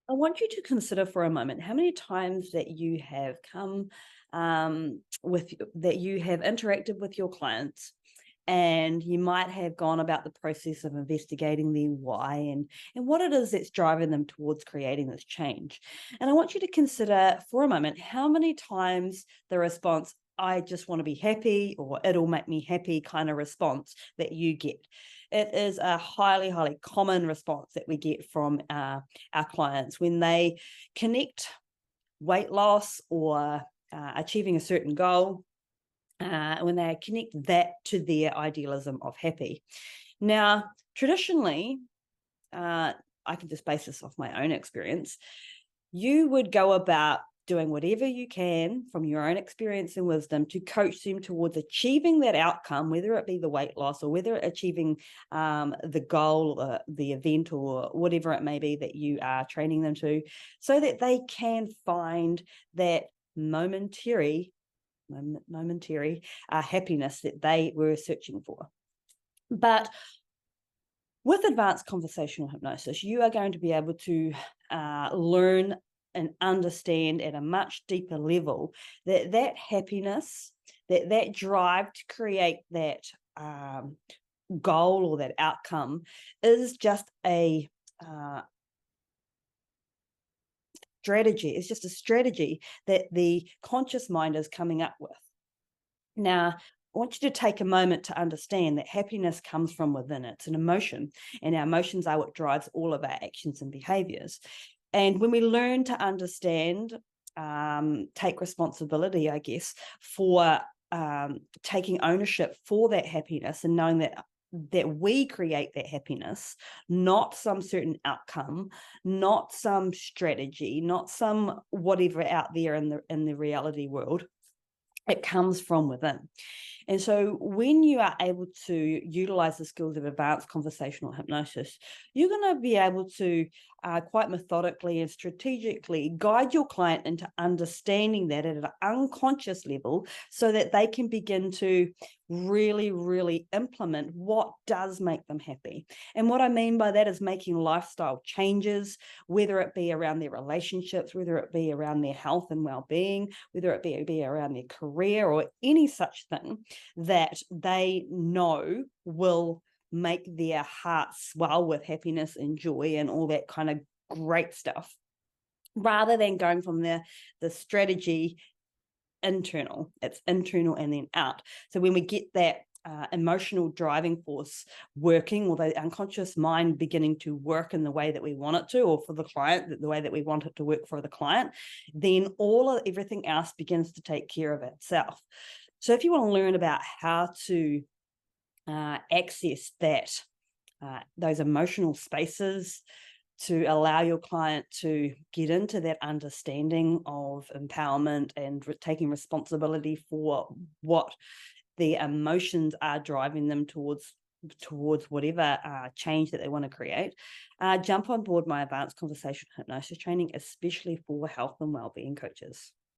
I want you to consider for a moment how many times that you have come with that you have interacted with your clients, and you might have gone about the process of investigating their why and what it is that's driving them towards creating this change. And I want you to consider for a moment how many times the response, I just want to be happy, or it'll make me happy kind of response that you get. It is a highly, highly common response that we get from our clients when they connect weight loss or achieving a certain goal, when they connect that to their idealism of happy. Now, traditionally, I can just base this off my own experience, you would go about doing whatever you can from your own experience and wisdom to coach them towards achieving that outcome, whether it be the weight loss or whether achieving the goal, the event, or whatever it may be that you are training them to, so that they can find that momentary happiness that they were searching for. But with advanced conversational hypnosis, you are going to be able to learn and understand at a much deeper level that happiness, that drive to create that goal or that outcome is just a strategy. It's just a strategy that the conscious mind is coming up with. Now, I want you to take a moment to understand that happiness comes from within. It's an emotion, and our emotions are what drives all of our actions and behaviors. And when we learn to understand, take responsibility, I guess, for taking ownership for that happiness and knowing that we create that happiness, not some certain outcome, not some strategy, not some whatever out there in the reality world. It comes from within. And so when you are able to utilize the skills of advanced conversational hypnosis, you're going to be able to quite methodically and strategically guide your client into understanding that at an unconscious level, so that they can begin to really, really implement what does make them happy. And what I mean by that is making lifestyle changes, whether it be around their relationships, whether it be around their health and well-being, whether it be around their career, or any such thing that they know will make their heart swell with happiness and joy and all that kind of great stuff, rather than going from the strategy internal. It's internal and then out. So when we get that emotional driving force working, or the unconscious mind beginning to work in the way that we want it to, or for the client, the way that we want it to work for the client, then everything else begins to take care of itself. So if you want to learn about how to access those emotional spaces to allow your client to get into that understanding of empowerment and taking responsibility for what the emotions are driving them towards whatever change that they want to create, jump on board my advanced conversational hypnosis training, especially for health and wellbeing coaches.